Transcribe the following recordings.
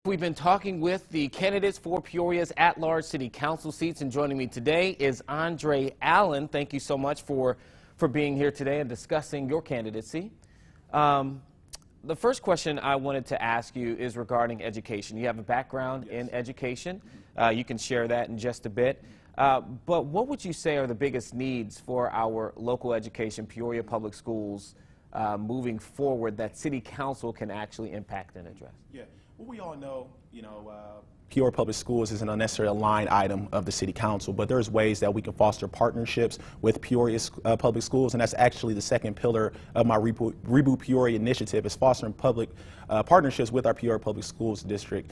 We've been talking with the candidates for Peoria's at-large city council seats, and joining me today is Andre Allen. Thank you so much for being here today and discussing your candidacy. The first question I wanted to ask you is regarding education. You have a background in education. You can share that in just a bit. But what would you say are the biggest needs for our local education, Peoria Public Schools, moving forward that city council can actually impact and address? Yeah. Well, we all know, Peoria Public Schools isn't necessarily a line item of the City Council, but there's ways that we can foster partnerships with Peoria Public Schools, and that's actually the second pillar of my Reboot Peoria initiative, is fostering public partnerships with our Peoria Public Schools district.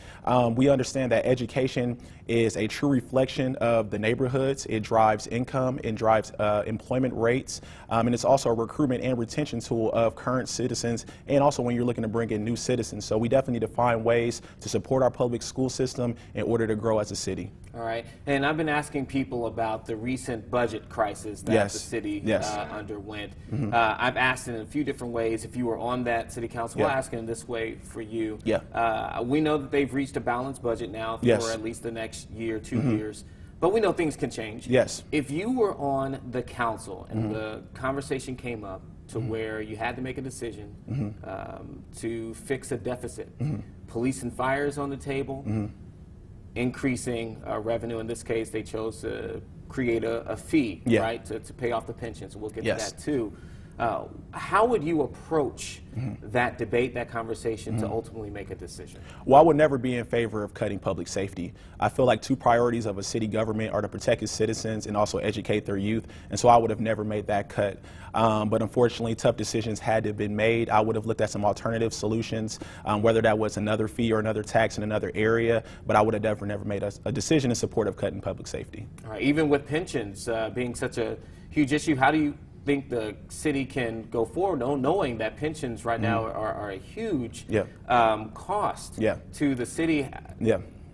We understand that education is a true reflection of the neighborhoods. It drives income, it drives employment rates, and it's also a recruitment and retention tool of current citizens, and also when you're looking to bring in new citizens. So we definitely need to find ways to support our public school system in order to grow as a city. All right. And I've been asking people about the recent budget crisis that the city underwent. Mm-hmm. I've asked in a few different ways. If you were on that city council, we'll ask in this way for you. We know that they've reached a balanced budget now for at least the next year, 2 years. But we know things can change. Yes. If you were on the council and the conversation came up to where you had to make a decision to fix a deficit, police and fire is on the table, increasing revenue. In this case, they chose to create a fee, right, to pay off the pensions. We'll get to that too. How would you approach that debate, that conversation, to ultimately make a decision? Well, I would never be in favor of cutting public safety. I feel like two priorities of a city government are to protect its citizens and also educate their youth, and so I would have never made that cut. But unfortunately, tough decisions had to have been made. I would have looked at some alternative solutions, whether that was another fee or another tax in another area, but I would have never made a decision in support of cutting public safety. All right. Even with pensions being such a huge issue, how do you think the city can go forward, knowing that pensions right now are a huge cost to the city?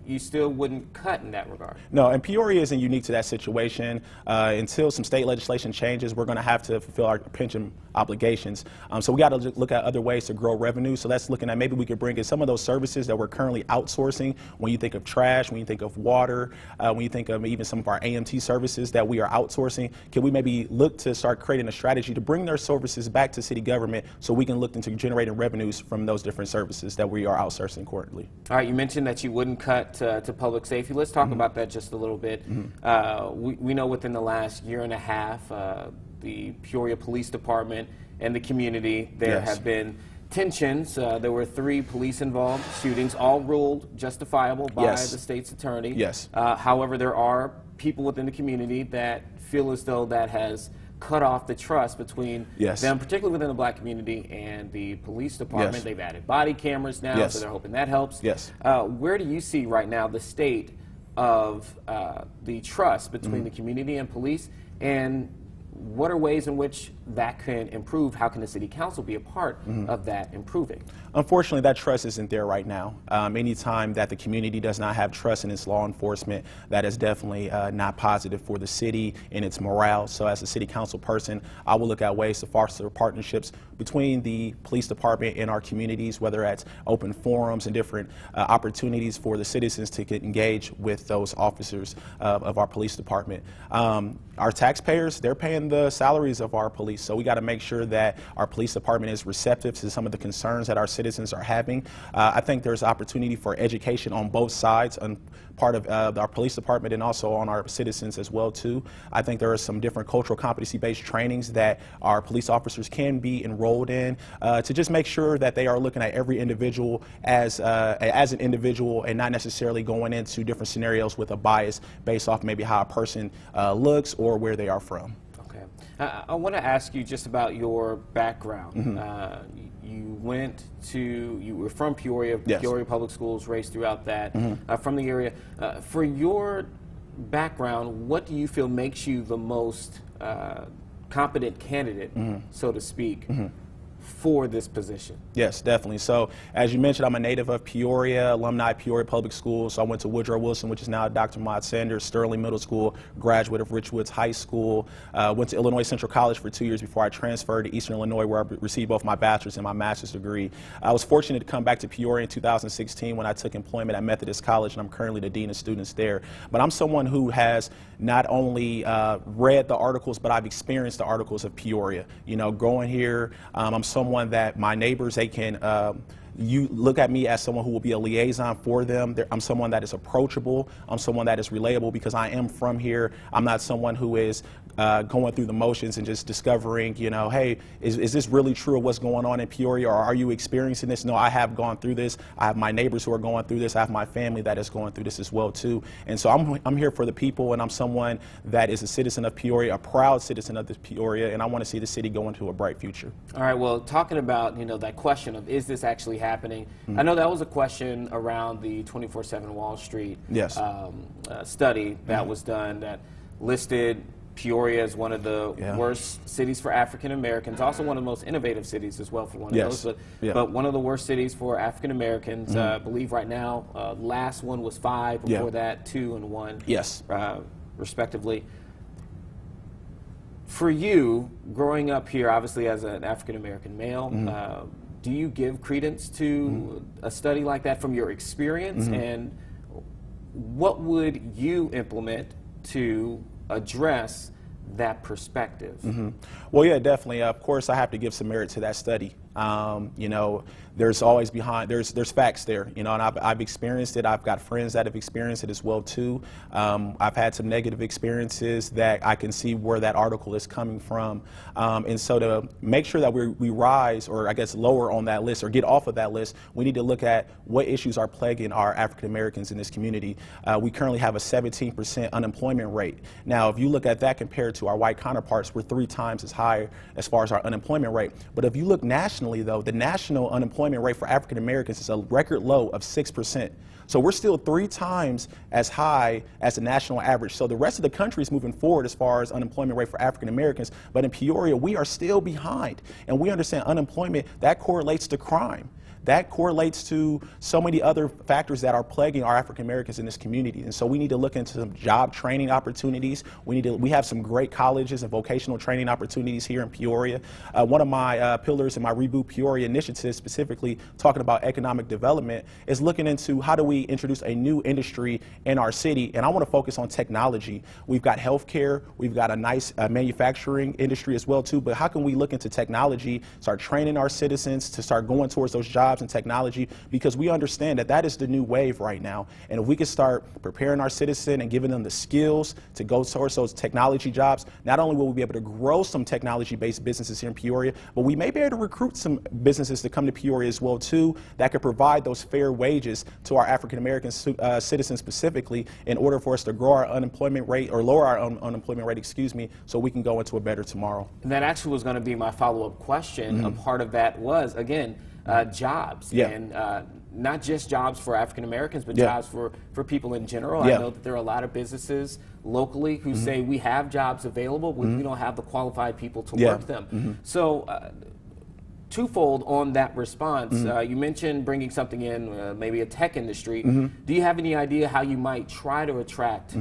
You still wouldn't cut in that regard? No, and Peoria isn't unique to that situation. Until some state legislation changes, we're going to have to fulfill our pension obligations. So we got to look at other ways to grow revenue. So that's looking at maybe we could bring in some of those services that we're currently outsourcing. When you think of trash, when you think of water, when you think of even some of our AMT services that we are outsourcing, can we maybe look to start creating a strategy to bring their services back to city government so we can look into generating revenues from those different services that we are outsourcing currently? All right, you mentioned that you wouldn't cut to public safety. Let's talk about that just a little bit. We know within the last year and a half, the Peoria Police Department and the community, there have been tensions. There were 3 police-involved shootings, all ruled justifiable by the state's attorney. However, there are people within the community that feel as though that has cut off the trust between them, particularly within the black community, and the police department. They've added body cameras now, so they're hoping that helps. Where do you see right now the state of the trust between the community and police, and what are ways in which that can improve? How can the city council be a part of that improving? Unfortunately, that trust isn't there right now. Anytime that the community does not have trust in its law enforcement, that is definitely not positive for the city and its morale. So as a city council person, I will look at ways to foster partnerships between the police department and our communities, whether that's open forums and different opportunities for the citizens to get engaged with those officers of our police department. Our taxpayers, they're paying the salaries of our police, so we got to make sure that our police department is receptive to some of the concerns that our citizens are having. I think there's opportunity for education on both sides, on part of our police department and also on our citizens as well too. I think there are some different cultural competency-based trainings that our police officers can be enrolled in to just make sure that they are looking at every individual as an individual and not necessarily going into different scenarios with a bias based off maybe how a person looks or where they are from. I want to ask you just about your background. You were from Peoria, Peoria Public Schools, raised throughout that, from the area. For your background, what do you feel makes you the most competent candidate, so to speak, for this position? Yes, definitely. So as you mentioned, I'm a native of Peoria, alumni of Peoria Public Schools. So I went to Woodrow Wilson, which is now Dr. Maude Sanders, Sterling Middle School, graduate of Richwoods High School. Went to Illinois Central College for 2 years before I transferred to Eastern Illinois, where I received both my bachelor's and my master's degree. I was fortunate to come back to Peoria in 2016 when I took employment at Methodist College, and I'm currently the dean of students there. But I'm someone who has not only read the articles, but I've experienced the articles of Peoria. You know, growing here, I'm someone that my neighbors, they can, you look at me as someone who will be a liaison for them. I'm someone that is approachable. I'm someone that is relatable because I am from here. I'm not someone who is going through the motions and just discovering, you know, hey, is this really true of what's going on in Peoria, or are you experiencing this? No, I have gone through this. I have my neighbors who are going through this. I have my family that is going through this as well too. And so I'm here for the people, and I'm someone that is a citizen of Peoria, a proud citizen of this Peoria, and I want to see the city go into a bright future. All right, well, talking about, you know, that question of is this actually happening, I know that was a question around the 24/7 Wall Street study that was done that listed Peoria as one of the worst cities for African Americans, also one of the most innovative cities as well for one of those, but one of the worst cities for African Americans. I believe right now, last one was 5, before that 2 and 1, respectively. For you, growing up here, obviously as an African American male, do you give credence to a study like that from your experience, and what would you implement to address that perspective? Well, yeah, definitely. Of course, I have to give some merit to that study. You know, there's always there's facts there, you know, and I've experienced it. I've got friends that have experienced it as well too. I've had some negative experiences that I can see where that article is coming from. And so to make sure that we rise, or I guess lower on that list or get off of that list, we need to look at what issues are plaguing our African Americans in this community. We currently have a 17% unemployment rate. Now, if you look at that compared to our white counterparts, we're 3 times as high as far as our unemployment rate. But if you look nationally, though, the national unemployment rate for African Americans is a record low of 6%. So we're still 3 times as high as the national average. So the rest of the country is moving forward as far as unemployment rate for African Americans, but in Peoria, we are still behind. And we understand unemployment, that correlates to crime. That correlates to so many other factors that are plaguing our African Americans in this community. And so we need to look into some job training opportunities. We have some great colleges and vocational training opportunities here in Peoria. One of my pillars in my Reboot Peoria initiative, specifically talking about economic development, is looking into how do we introduce a new industry in our city. And I want to focus on technology. We've got healthcare, we've got a nice manufacturing industry as well too, but how can we look into technology, start training our citizens to start going towards those jobs and technology, because we understand that that is the new wave right now. And if we can start preparing our citizen and giving them the skills to go towards those technology jobs, not only will we be able to grow some technology-based businesses here in Peoria, but we may be able to recruit some businesses to come to Peoria as well too, that could provide those fair wages to our African American citizens specifically, in order for us to grow our unemployment rate, or lower our unemployment rate, excuse me, so we can go into a better tomorrow. And that actually was going to be my follow-up question. A part of that was, again, jobs, and not just jobs for African Americans, but jobs for people in general. I know that there are a lot of businesses locally who say we have jobs available, but we don't have the qualified people to work them. So twofold on that response. You mentioned bringing something in, maybe a tech industry. Do you have any idea how you might try to attract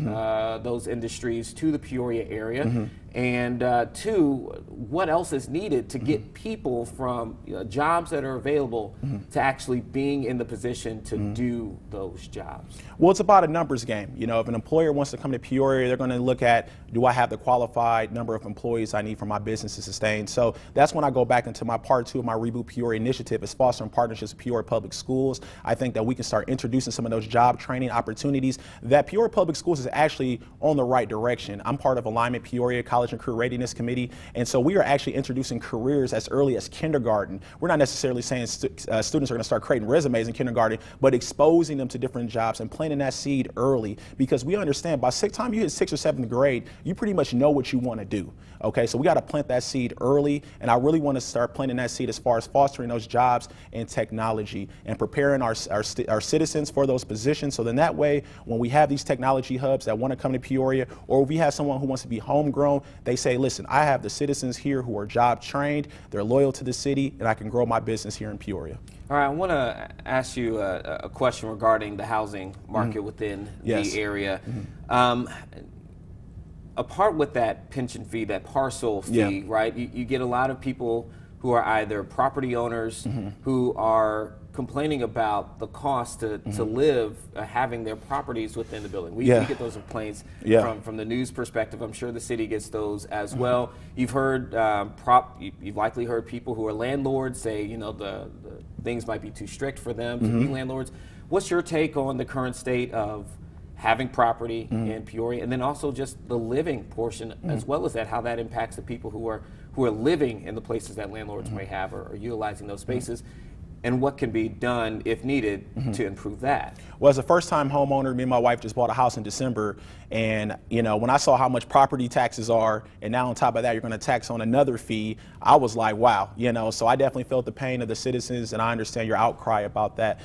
those industries to the Peoria area? And 2, what else is needed to get people from jobs that are available to actually being in the position to do those jobs? Well, it's about a numbers game. You know, if an employer wants to come to Peoria, they're going to look at, do I have the qualified number of employees I need for my business to sustain? So that's when I go back into my part 2 of my Reboot Peoria initiative, is fostering partnerships with Peoria Public Schools. I think that we can start introducing some of those job training opportunities. That Peoria Public Schools is actually on the right direction. I'm part of Alignment Peoria College and Career Readiness Committee, and so we are actually introducing careers as early as kindergarten. We're not necessarily saying students are going to start creating resumes in kindergarten, but exposing them to different jobs and planting that seed early, because we understand by the time you hit 6th or 7th grade, you pretty much know what you want to do. Okay, so we got to plant that seed early, and I really want to start planting that seed as far as fostering those jobs in technology and preparing our citizens for those positions. So then that way, when we have these technology hubs that want to come to Peoria, or we have someone who wants to be homegrown, they say, listen, I have the citizens here who are job trained, they're loyal to the city, and I can grow my business here in Peoria. All right, I want to ask you a question regarding the housing market within the area. Apart with that pension fee, that parcel fee, right, you get a lot of people who are either property owners who are complaining about the cost to live having their properties within the building. We get those complaints from the news perspective. I'm sure the city gets those as well. You've heard you've likely heard people who are landlords say, you know, the things might be too strict for them to be landlords. What's your take on the current state of having property in Peoria, and then also just the living portion as well as that, how that impacts the people who are living in the places that landlords may have or utilizing those spaces, and what can be done if needed to improve that? Well, as a first-time homeowner, me and my wife just bought a house in December, and you know, when I saw how much property taxes are, and now on top of that you're going to tax on another fee, I was like, wow, you know. So I definitely felt the pain of the citizens, and I understand your outcry about that.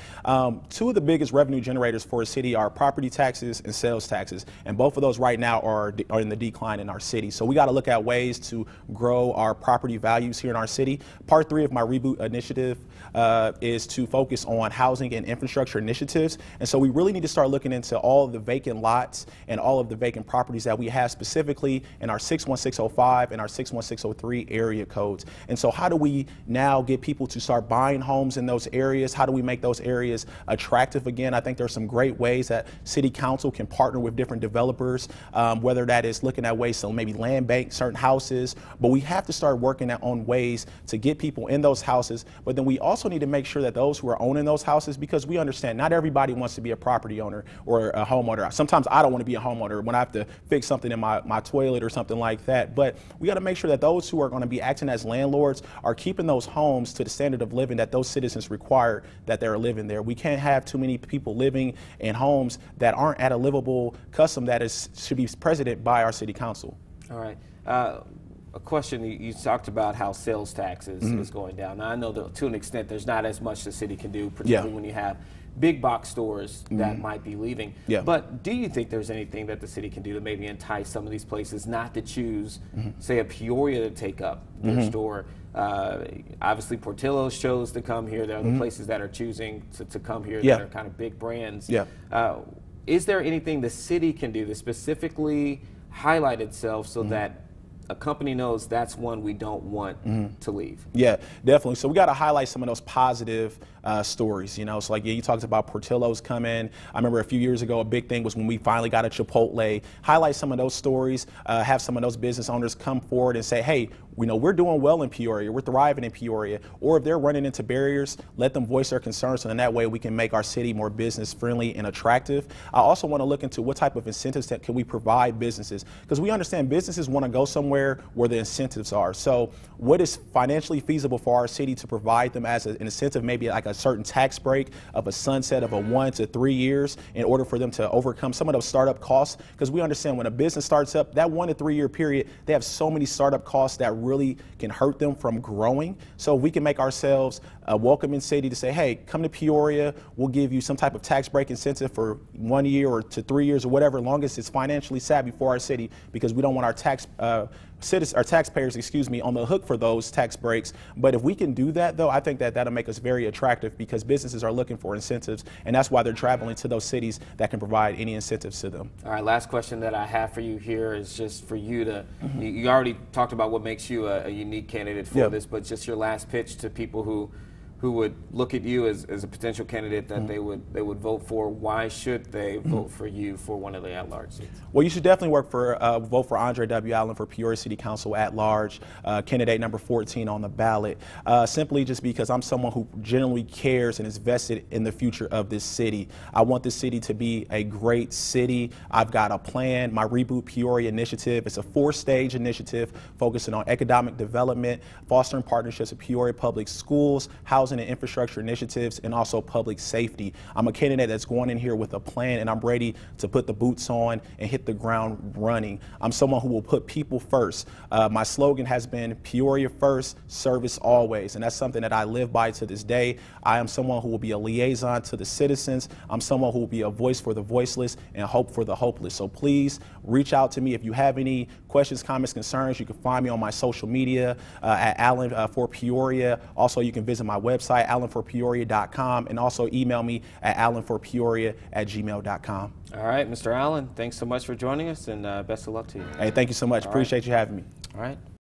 Two of the biggest revenue generators for a city are property taxes and sales taxes, and both of those right now are in the decline in our city. So we got to look at ways to grow our property values here in our city. Part 3 of my Reboot initiative is to focus on housing and infrastructure initiatives. And so we really need to start looking into all of the vacant lots and all of the vacant properties that we have specifically in our 61605 and our 61603 area codes. And so how do we now get people to start buying homes in those areas? How do we make those areas attractive again? I think there's some great ways that City Council can partner with different developers, whether that is looking at ways to maybe land bank certain houses, but we have to start working on ways to get people in those houses. But then we also need to make sure that those who are owning those houses, because we understand not everybody wants to be a property owner or a homeowner. Sometimes I don't want to be a homeowner when I have to fix something in my toilet or something like that. But we got to make sure that those who are going to be acting as landlords are keeping those homes to the standard of living that those citizens require that they're living there. We can't have too many people living in homes that aren't at a livable custom that should be presented by our city council. All right. A question, you talked about how sales taxes is going down. Now, I know that to an extent there's not as much the city can do, particularly when you have big box stores that might be leaving. But do you think there's anything that the city can do to maybe entice some of these places not to choose, say, a Peoria to take up their store? Obviously, Portillo's chose to come here. There are other places that are choosing to come here that are kind of big brands. Is there anything the city can do to specifically highlight itself so that a company knows that's one we don't want to leave? Yeah, definitely. So we got to highlight some of those positive stories, you know. So like, you talked about Portillo's coming. I remember a few years ago, a big thing was when we finally got a Chipotle. Highlight some of those stories, have some of those business owners come forward and say, hey, we know we're doing well in Peoria, we're thriving in Peoria. Or if they're running into barriers, let them voice their concerns, and in that way we can make our city more business friendly and attractive. I also want to look into what type of incentives that can we provide businesses, because we understand businesses want to go somewhere where the incentives are. So what is financially feasible for our city to provide them as an incentive, maybe like a certain tax break of a sunset of 1 to 3 years in order for them to overcome some of those startup costs, because we understand when a business starts up, that 1 to 3 year period, they have so many startup costs that really can hurt them from growing. So we can make ourselves a welcoming city to say, hey, come to Peoria, we'll give you some type of tax break incentive for 1 year or to 3 years or whatever, as long as it's financially savvy for our city, because we don't want our taxpayers, on the hook for those tax breaks. But if we can do that, though, I think that that'll make us very attractive, because businesses are looking for incentives, and that's why they're traveling to those cities that can provide any incentives to them. All right, last question that I have for you here is just for you to, you already talked about what makes you a unique candidate for this, but just your last pitch to people who would look at you as a potential candidate that they would vote for. Why should they vote for you for one of the at-large seats? Well, you should definitely vote for Andre W. Allen for Peoria City Council at-large, candidate number 14 on the ballot, simply just because I'm someone who genuinely cares and is vested in the future of this city. I want this city to be a great city. I've got a plan. My Reboot Peoria initiative, it's a 4-stage initiative focusing on economic development, fostering partnerships with Peoria public schools, housing housing and infrastructure initiatives, and also public safety. I'm a candidate that's going in here with a plan, and I'm ready to put the boots on and hit the ground running. I'm someone who will put people first. My slogan has been Peoria first, service always, and that's something that I live by to this day. I am someone who will be a liaison to the citizens. I'm someone who will be a voice for the voiceless and hope for the hopeless. So please reach out to me if you have any questions, comments, concerns. You can find me on my social media at Allen for Peoria. Also, you can visit my website, allenforpeoria.com, and also email me at allenforpeoria@gmail.com. All right, Mr. Allen, thanks so much for joining us, and best of luck to you. Hey, thank you so much. Appreciate you having me. All right.